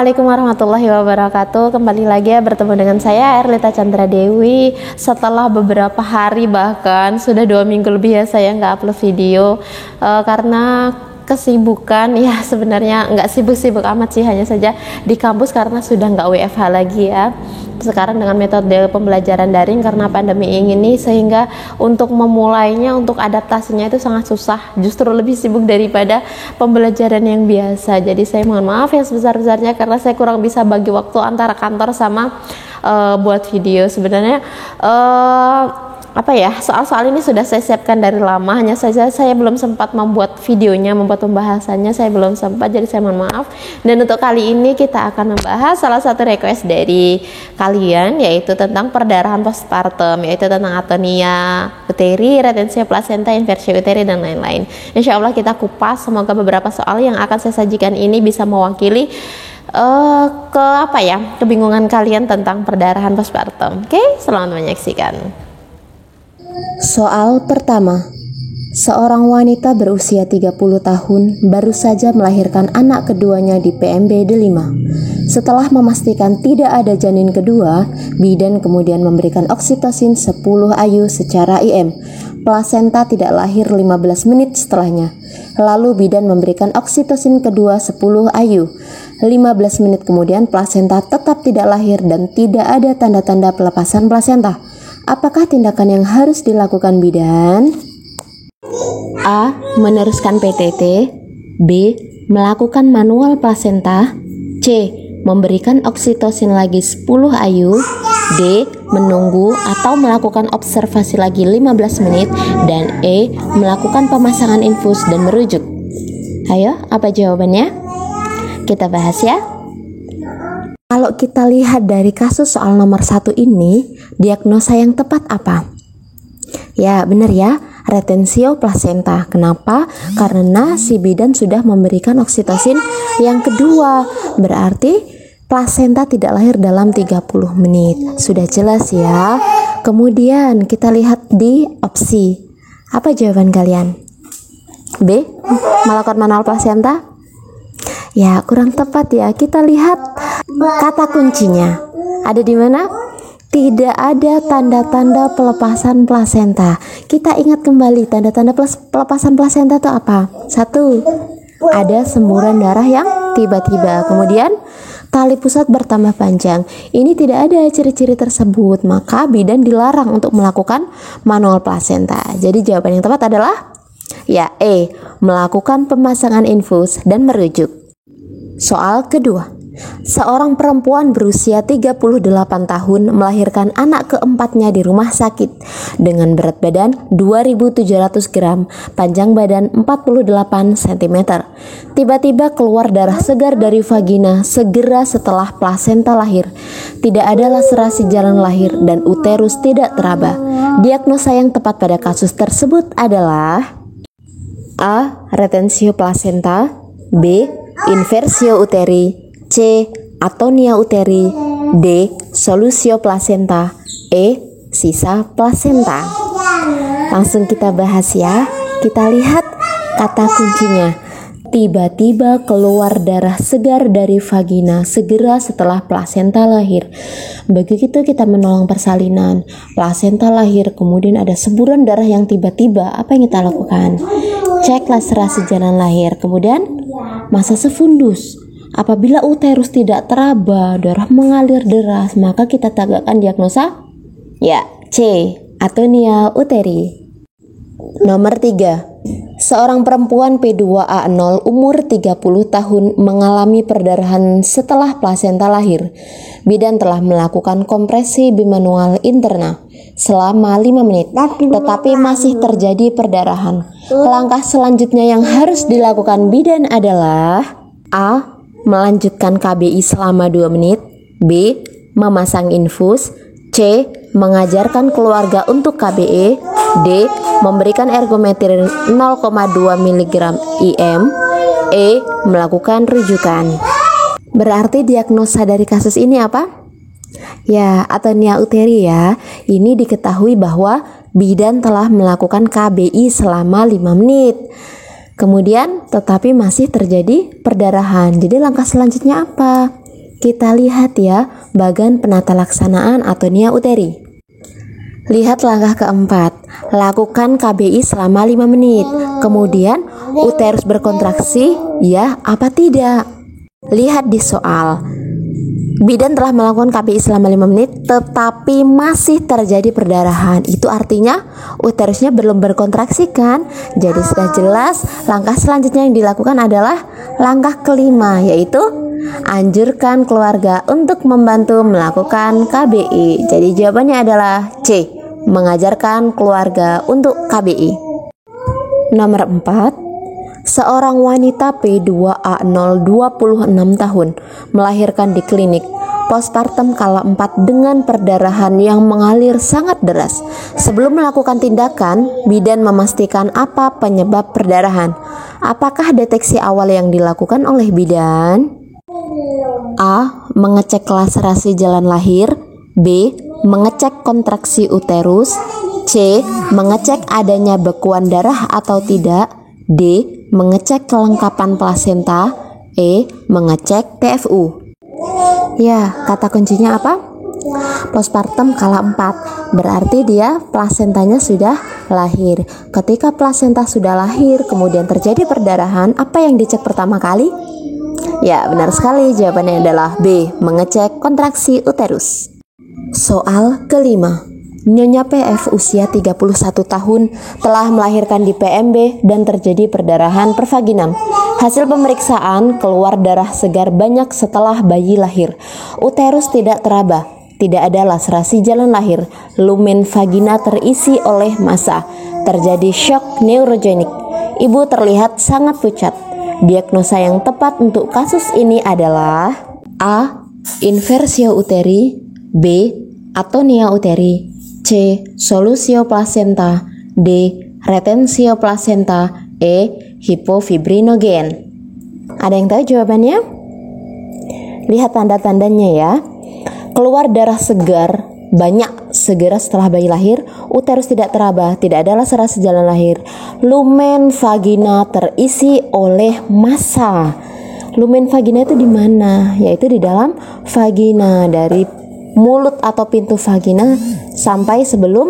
Assalamualaikum warahmatullahi wabarakatuh. Kembali lagi ya bertemu dengan saya Erlita Chandra Dewi. Setelah beberapa hari, bahkan sudah 2 minggu lebih ya saya nggak upload video karena kesibukan. Ya sebenarnya nggak sibuk-sibuk amat sih, hanya saja di kampus karena sudah nggak WFH lagi ya sekarang dengan metode pembelajaran daring karena pandemi ini, sehingga untuk memulainya, untuk adaptasinya itu sangat susah, justru lebih sibuk daripada pembelajaran yang biasa. Jadi saya mohon maaf yang sebesar-besarnya karena saya kurang bisa bagi waktu antara kantor sama buat video. Sebenarnya soal-soal ini sudah saya siapkan dari lama, hanya saja saya belum sempat membuat videonya, membuat pembahasannya, saya belum sempat, jadi saya mohon maaf. Dan untuk kali ini kita akan membahas salah satu request dari kalian, yaitu tentang perdarahan postpartum, yaitu tentang atonia uteri, retensia plasenta, inversi uteri, dan lain-lain. Insya Allah kita kupas, semoga beberapa soal yang akan saya sajikan ini bisa mewakili kebingungan kalian tentang perdarahan postpartum. Oke, selamat menyaksikan. Soal pertama, seorang wanita berusia 30 tahun baru saja melahirkan anak keduanya di PMB D5. Setelah memastikan tidak ada janin kedua, bidan kemudian memberikan oksitosin 10 IU secara IM. Plasenta tidak lahir 15 menit setelahnya. Lalu bidan memberikan oksitosin kedua 10 IU. 15 menit kemudian plasenta tetap tidak lahir dan tidak ada tanda-tanda pelepasan plasenta. Apakah tindakan yang harus dilakukan bidan? A. Meneruskan PTT. B. Melakukan manual plasenta. C. Memberikan oksitosin lagi 10 IU. D. Menunggu atau melakukan observasi lagi 15 menit. Dan E. Melakukan pemasangan infus dan merujuk. Ayo, apa jawabannya? Kita bahas ya. Kalau kita lihat dari kasus soal nomor 1 ini, diagnosa yang tepat apa? Ya, benar ya, retensio plasenta. Kenapa? Karena si bidan sudah memberikan oksitosin yang kedua. Berarti plasenta tidak lahir dalam 30 menit. Sudah jelas ya. Kemudian kita lihat di opsi. Apa jawaban kalian? B. Melakukan manual plasenta? Ya, kurang tepat ya. Kita lihat kata kuncinya. Ada di mana? Tidak ada tanda-tanda pelepasan plasenta. Kita ingat kembali tanda-tanda pelepasan plasenta itu apa? 1. Ada semburan darah yang tiba-tiba. Kemudian tali pusat bertambah panjang. Ini tidak ada ciri-ciri tersebut, maka bidan dilarang untuk melakukan manual plasenta. Jadi jawaban yang tepat adalah ya E. Melakukan pemasangan infus dan merujuk. Soal kedua, seorang perempuan berusia 38 tahun melahirkan anak keempatnya di rumah sakit dengan berat badan 2.700 gram, panjang badan 48 cm. Tiba-tiba keluar darah segar dari vagina segera setelah plasenta lahir. Tidak ada laserasi jalan lahir dan uterus tidak teraba. Diagnosa yang tepat pada kasus tersebut adalah A. Retensio plasenta. B. Inversio uteri. C. Atonia uteri. D. Solusio plasenta. E. Sisa plasenta. Langsung kita bahas ya. Kita lihat kata kuncinya. Tiba-tiba keluar darah segar dari vagina segera setelah plasenta lahir. Begitu kita menolong persalinan, plasenta lahir, kemudian ada semburan darah yang tiba-tiba, apa yang kita lakukan? Cek laserasi jalan lahir. Kemudian masa sefundus. Apabila uterus tidak teraba, darah mengalir deras, maka kita tegakkan diagnosa ya C. Atonia uteri. Nomor 3. Seorang perempuan P2A0 umur 30 tahun mengalami perdarahan setelah plasenta lahir. Bidan telah melakukan kompresi bimanual interna selama 5 menit, tetapi masih terjadi perdarahan. Langkah selanjutnya yang harus dilakukan bidan adalah A. Melanjutkan KBI selama 2 menit. B. Memasang infus. C. Mengajarkan keluarga untuk KBE. D. Memberikan ergometrin 0,2 mg IM. E. Melakukan rujukan. Berarti diagnosa dari kasus ini apa? Ya, atonia uteri ya. Ini diketahui bahwa bidan telah melakukan KBI selama 5 menit. Kemudian tetapi masih terjadi perdarahan. Jadi langkah selanjutnya apa? Kita lihat ya bagan penata laksanaan atau nia uteri. Lihat langkah keempat, lakukan KBI selama 5 menit. Kemudian uterus berkontraksi, ya apa tidak? Lihat di soal. Bidan telah melakukan KBI selama 5 menit tetapi masih terjadi perdarahan. Itu artinya uterusnya belum berkontraksi kan? Jadi sudah jelas langkah selanjutnya yang dilakukan adalah langkah kelima, yaitu anjurkan keluarga untuk membantu melakukan KBI. Jadi jawabannya adalah C, mengajarkan keluarga untuk KBI. Nomor 4, seorang wanita P2A0 26 tahun melahirkan di klinik postpartum kala 4 dengan perdarahan yang mengalir sangat deras. Sebelum melakukan tindakan, bidan memastikan apa penyebab perdarahan. Apakah deteksi awal yang dilakukan oleh bidan? A. Mengecek laserasi jalan lahir. B. Mengecek kontraksi uterus. C. Mengecek adanya bekuan darah atau tidak. D. Mengecek kelengkapan plasenta. E. Mengecek TFU. Ya, kata kuncinya apa? Postpartum kala 4. Berarti dia plasentanya sudah lahir. Ketika plasenta sudah lahir, kemudian terjadi perdarahan, apa yang dicek pertama kali? Ya, benar sekali. Jawabannya adalah B. Mengecek kontraksi uterus. Soal kelima. Nyonya PF usia 31 tahun telah melahirkan di PMB dan terjadi perdarahan pervaginam. Hasil pemeriksaan keluar darah segar banyak setelah bayi lahir. Uterus tidak teraba, tidak ada laserasi jalan lahir. Lumen vagina terisi oleh massa. Terjadi shock neurogenik. Ibu terlihat sangat pucat. Diagnosa yang tepat untuk kasus ini adalah A. Inversio uteri. B. Atonia uteri. C. Solusio placenta. D. Retensio placenta. E. Hipofibrinogen. Ada yang tahu jawabannya? Lihat tanda-tandanya ya. Keluar darah segar banyak segera setelah bayi lahir. Uterus tidak teraba, tidak ada laserasi jalan lahir. Lumen vagina terisi oleh massa. Lumen vagina itu di mana? Yaitu di dalam vagina, dari mulut atau pintu vagina sampai sebelum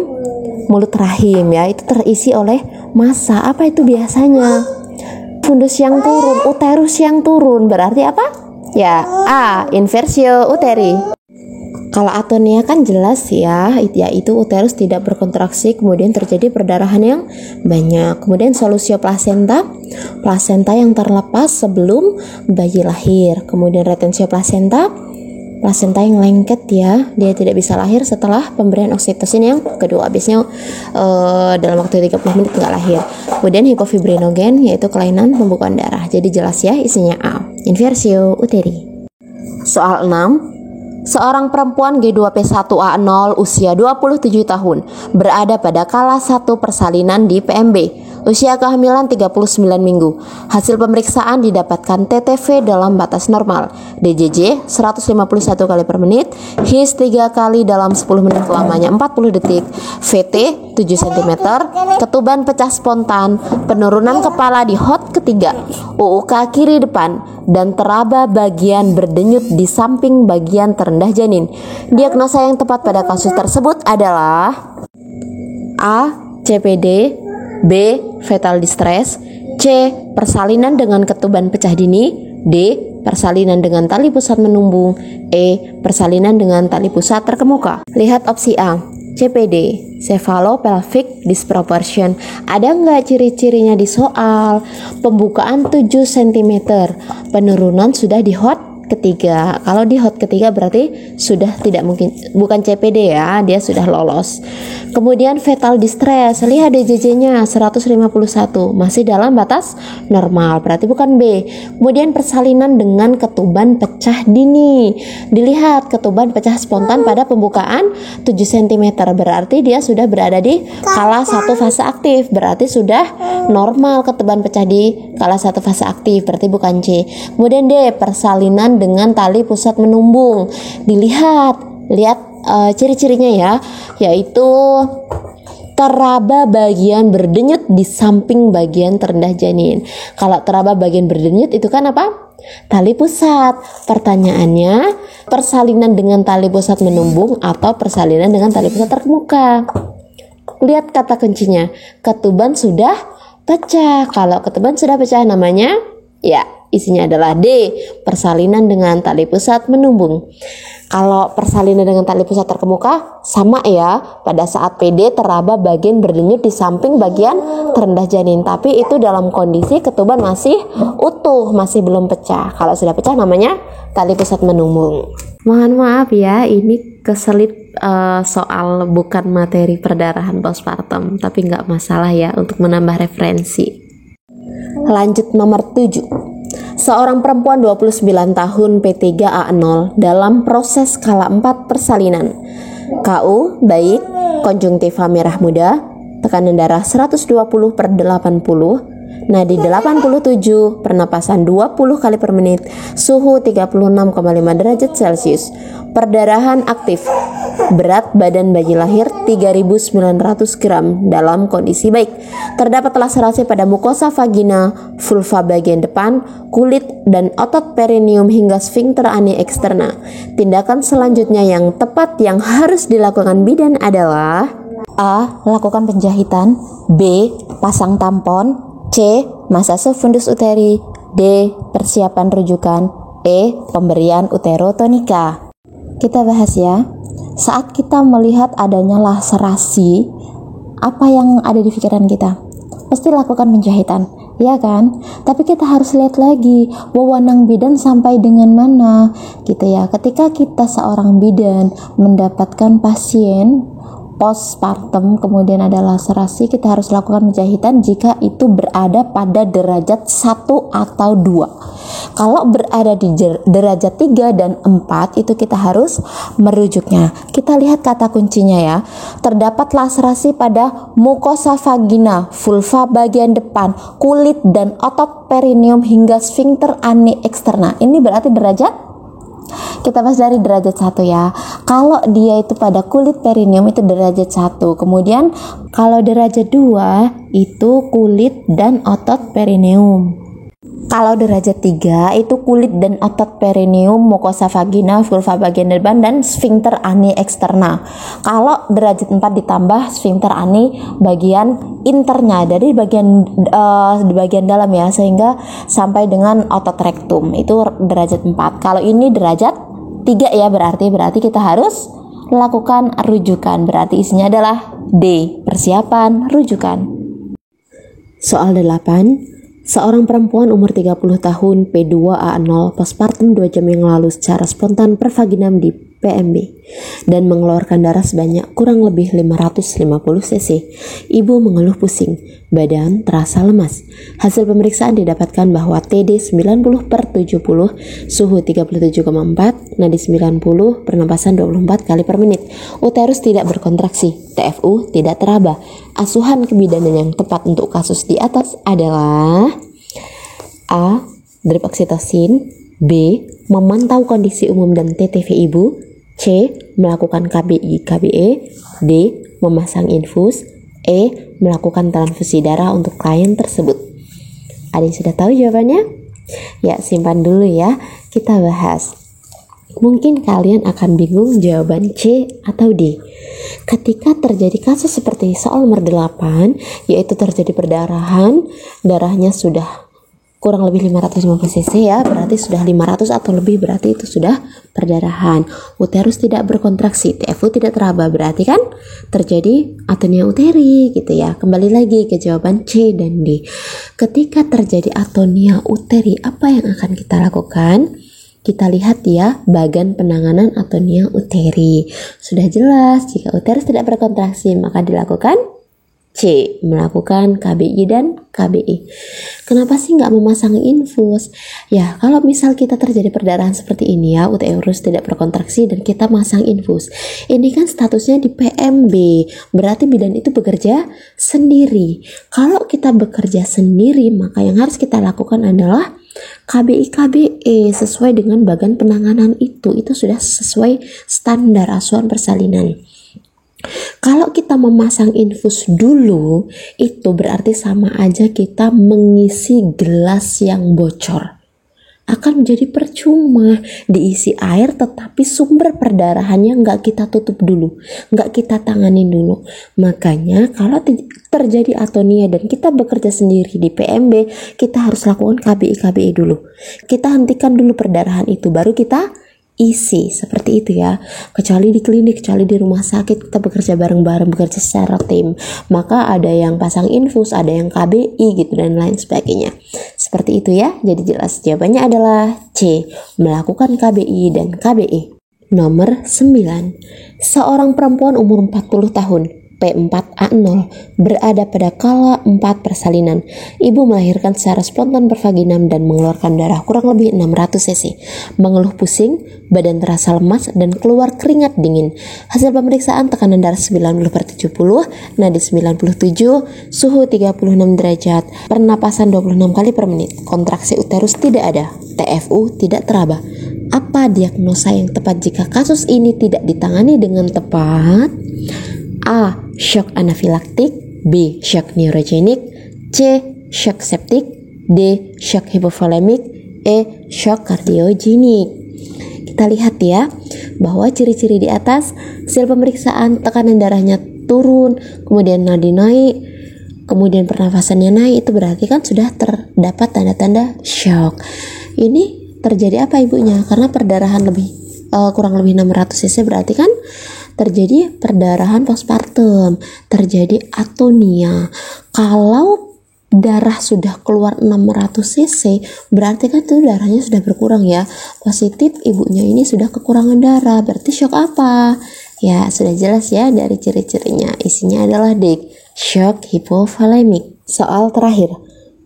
mulut rahim ya, itu terisi oleh massa. Apa itu biasanya? Fundus yang turun, uterus yang turun. Berarti apa? Ya, A. Inversio uteri. Kalau atonia kan jelas ya, yaitu uterus tidak berkontraksi, kemudian terjadi perdarahan yang banyak. Kemudian solusio placenta, plasenta yang terlepas sebelum bayi lahir. Kemudian retensio placenta, plasenta yang lengket ya, dia tidak bisa lahir setelah pemberian oksitosin yang kedua. Habisnya dalam waktu 30 menit nggak lahir. Kemudian hipofibrinogen yaitu kelainan pembukaan darah. Jadi jelas ya isinya A, inversio uteri. Soal 6. Seorang perempuan G2P1A0 usia 27 tahun berada pada kala 1 persalinan di PMB. Usia kehamilan 39 minggu. Hasil pemeriksaan didapatkan TTV dalam batas normal. DJJ 151 kali per menit, HIS 3 kali dalam 10 menit lamanya 40 detik, VT 7 cm, ketuban pecah spontan, penurunan kepala di HOT ketiga, UUK kiri depan, dan teraba bagian berdenyut di samping bagian terendah janin. Diagnosa yang tepat pada kasus tersebut adalah A. CPD, B. Fetal distress, C. Persalinan dengan ketuban pecah dini, D. Persalinan dengan tali pusat menumbung, E. Persalinan dengan tali pusat terkemuka. Lihat opsi A, CPD, cephalopelvic disproportion. Ada nggak ciri-cirinya di soal? Pembukaan 7 cm, penurunan sudah di HOT ketiga. Kalau di HOT ketiga berarti sudah tidak mungkin, bukan CPD ya, dia sudah lolos. Kemudian fetal distress, lihat DJJ-nya 151, masih dalam batas normal, berarti bukan B. Kemudian persalinan dengan ketuban pecah dini, dilihat ketuban pecah spontan pada pembukaan 7 cm, berarti dia sudah berada di kala 1 fase aktif, berarti sudah normal ketuban pecah di kala 1 fase aktif, berarti bukan C. Kemudian D, persalinan dengan tali pusat menumbung, lihat ciri-cirinya ya, yaitu teraba bagian berdenyut di samping bagian terendah janin. Kalau teraba bagian berdenyut itu kan apa? Tali pusat. Pertanyaannya, persalinan dengan tali pusat menumbung atau persalinan dengan tali pusat terkemuka? Lihat kata kuncinya, ketuban sudah pecah. Kalau ketuban sudah pecah namanya, ya isinya adalah D, persalinan dengan tali pusat menumbung. Kalau persalinan dengan tali pusat terkemuka sama ya, pada saat PD teraba bagian berdenyut di samping bagian terendah janin, tapi itu dalam kondisi ketuban masih utuh, masih belum pecah. Kalau sudah pecah namanya tali pusat menumbung. Mohon maaf ya, ini keselip soal bukan materi perdarahan postpartum, tapi nggak masalah ya untuk menambah referensi. Lanjut nomor 7. Seorang perempuan 29 tahun P3A0 dalam proses skala 4 persalinan. KU baik, konjungtiva merah muda, tekanan darah 120/80, nadi 87, pernapasan 20 kali per menit, suhu 36,5 derajat Celcius, perdarahan aktif, berat badan bayi lahir 3.900 gram dalam kondisi baik. Terdapat laserasi pada mukosa vagina, vulva bagian depan, kulit, dan otot perineum hingga sfinkter ani eksterna. Tindakan selanjutnya yang tepat yang harus dilakukan bidan adalah: A. Lakukan penjahitan, B. Pasang tampon, C. Masase fundus uteri, D. Persiapan rujukan, E. Pemberian uterotonika. Kita bahas ya. Saat kita melihat adanya laserasi, apa yang ada di pikiran kita? Pasti lakukan penjahitan, ya kan? Tapi kita harus lihat lagi wewenang bidan sampai dengan mana, gitu ya. Ketika kita seorang bidan mendapatkan pasien postpartum kemudian ada laserasi, kita harus lakukan penjahitan jika itu berada pada derajat 1 atau 2. Kalau berada di derajat 3 dan 4 itu kita harus merujuknya. Kita lihat kata kuncinya ya. Terdapat laserasi pada mukosa vagina, vulva bagian depan, kulit dan otot perineum hingga sfinkter ani eksterna. Ini berarti derajat, kita bahas dari derajat 1 ya. Kalau dia itu pada kulit perineum itu derajat 1. Kemudian kalau derajat 2 itu kulit dan otot perineum. Kalau derajat 3 itu kulit dan otot perineum, mukosa vagina, vulva bagian depan, dan sfinkter ani eksterna. Kalau derajat 4 ditambah sfinkter ani bagian internya, dari di bagian dalam ya, sehingga sampai dengan otot rektum. Itu derajat 4. Kalau ini derajat 3 ya, berarti kita harus lakukan rujukan. Berarti isinya adalah D, persiapan rujukan. Soal 8. Seorang perempuan umur 30 tahun P2A0 postpartum 2 jam yang lalu secara spontan pervaginam di PMB dan mengeluarkan darah sebanyak kurang lebih 550 cc. Ibu mengeluh pusing, badan terasa lemas. Hasil pemeriksaan didapatkan bahwa TD 90/70, suhu 37,4, nadi 90, pernapasan 24 kali per menit. Uterus tidak berkontraksi, TFU tidak teraba. Asuhan kebidanan yang tepat untuk kasus di atas adalah: A. Drip oksitosin, B. Memantau kondisi umum dan TTV ibu, C. Melakukan KBI/KBE, D. Memasang infus, E. Melakukan transfusi darah untuk klien tersebut. Ada yang sudah tahu jawabannya? Ya, simpan dulu ya, kita bahas. Mungkin kalian akan bingung jawaban C atau D. Ketika terjadi kasus seperti soal nomor 8, yaitu terjadi perdarahan, darahnya sudah kurang lebih 550 cc ya, berarti sudah 500 atau lebih, berarti itu sudah perdarahan. Uterus tidak berkontraksi, TFU tidak teraba, berarti kan terjadi atonia uteri gitu ya. Kembali lagi ke jawaban C dan D. Ketika terjadi atonia uteri, apa yang akan kita lakukan? Kita lihat ya, bagan penanganan atonia uteri. Sudah jelas, jika uterus tidak berkontraksi, maka dilakukan C, melakukan KBI dan KBI. Kenapa sih nggak memasang infus? Ya, kalau misal kita terjadi perdarahan seperti ini ya, uterus tidak berkontraksi dan kita masang infus. Ini kan statusnya di PMB, berarti bidan itu bekerja sendiri. Kalau kita bekerja sendiri, maka yang harus kita lakukan adalah KBI KBE sesuai dengan bagan penanganan itu sudah sesuai standar asuhan persalinan. Kalau kita memasang infus dulu, itu berarti sama aja kita mengisi gelas yang bocor. Akan menjadi percuma diisi air tetapi sumber perdarahannya nggak kita tutup dulu, nggak kita tangani dulu. Makanya kalau terjadi atonia dan kita bekerja sendiri di PMB, kita harus lakukan KBI dulu. Kita hentikan dulu perdarahan itu, baru kita isi, seperti itu ya. Kecuali di klinik, kecuali di rumah sakit kita bekerja bareng-bareng, bekerja secara tim, maka ada yang pasang infus, ada yang KBI gitu dan lain sebagainya. Seperti itu ya. Jadi jelas jawabannya adalah C, melakukan KBI dan KBE. Nomor 9. Seorang perempuan umur 40 tahun P4A0 berada pada kala 4 persalinan. Ibu melahirkan secara spontan per vaginam dan mengeluarkan darah kurang lebih 600 cc. Mengeluh pusing, badan terasa lemas dan keluar keringat dingin. Hasil pemeriksaan tekanan darah 90/70, nadi 97, suhu 36 derajat, pernapasan 26 kali per menit, kontraksi uterus tidak ada, TFU tidak teraba. Apa diagnosa yang tepat jika kasus ini tidak ditangani dengan tepat? A. Shock anafilaktik, B. Shock neurogenik, C. Shock septik, D. Shock hipovolemik, E. Shock kardiogenik. Kita lihat ya, bahwa ciri-ciri di atas, hasil pemeriksaan tekanan darahnya turun, kemudian nadi naik, kemudian pernafasannya naik, itu berarti kan sudah terdapat tanda-tanda shock. Ini terjadi apa ibunya? Karena perdarahan kurang lebih 600 cc, berarti kan terjadi perdarahan postpartum, terjadi atonia. Kalau darah sudah keluar 600 cc, berarti kan itu darahnya sudah berkurang ya. Positif ibunya ini sudah kekurangan darah, berarti shock apa? Ya, sudah jelas ya dari ciri-cirinya. Isinya adalah D, shock hipovolemik. Soal terakhir.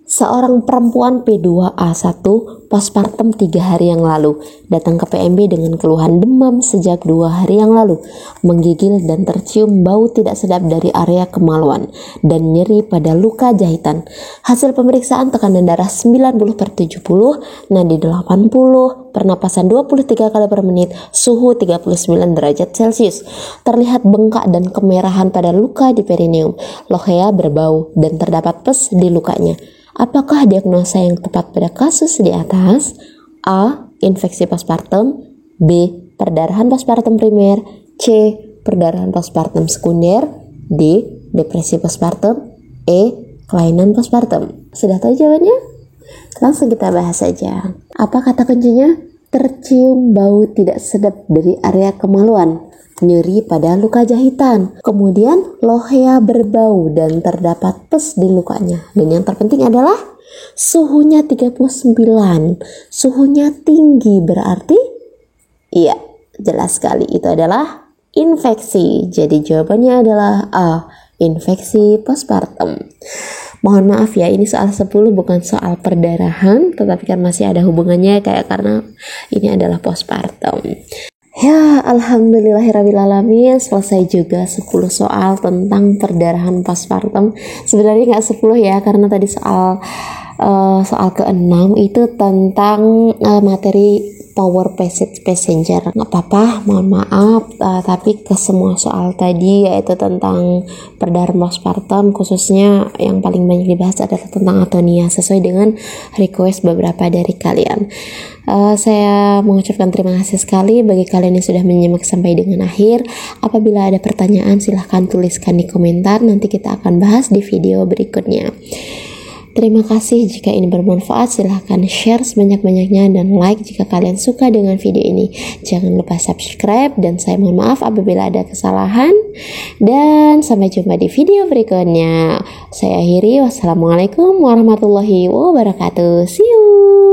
Seorang perempuan P2A1 postpartum 3 hari yang lalu datang ke PMB dengan keluhan demam sejak 2 hari yang lalu, menggigil dan tercium bau tidak sedap dari area kemaluan dan nyeri pada luka jahitan. Hasil pemeriksaan tekanan darah 90/70, nadi 80, pernapasan 23 kali per menit, suhu 39 derajat Celcius. Terlihat bengkak dan kemerahan pada luka di perineum, lohea berbau dan terdapat pes di lukanya. Apakah diagnosa yang tepat pada kasus di atas? A. Infeksi postpartum, B. Perdarahan postpartum primer, C. Perdarahan postpartum sekunder, D. Depresi postpartum, E. Kelainan postpartum. Sudah tahu jawabannya? Langsung kita bahas saja. Apa kata kuncinya? Tercium bau tidak sedap dari area kemaluan, nyeri pada luka jahitan, kemudian lohea berbau dan terdapat pes di lukanya. Dan yang terpenting adalah suhunya 39. Suhunya tinggi berarti iya, jelas sekali itu adalah infeksi. Jadi jawabannya adalah A, infeksi postpartum. Mohon maaf ya, ini soal 10 bukan soal perdarahan, tetapi kan masih ada hubungannya karena ini adalah postpartum. Ya, alhamdulillahirrabbilalamin, selesai juga 10 soal tentang perdarahan postpartum. Sebenarnya nggak 10 ya, karena tadi soal ke-6 itu tentang materi power passenger. Nggak apa-apa, mohon maaf, tapi ke semua soal tadi yaitu tentang perdarahan postpartum, khususnya yang paling banyak dibahas adalah tentang atonia sesuai dengan request beberapa dari kalian. Saya mengucapkan terima kasih sekali bagi kalian yang sudah menyimak sampai dengan akhir. Apabila ada pertanyaan silahkan tuliskan di komentar, nanti kita akan bahas di video berikutnya. Terima kasih jika ini bermanfaat, silahkan share sebanyak-banyaknya dan like jika kalian suka dengan video ini. Jangan lupa subscribe dan saya mohon maaf apabila ada kesalahan. Dan sampai jumpa di video berikutnya. Saya akhiri, wassalamualaikum warahmatullahi wabarakatuh. See you.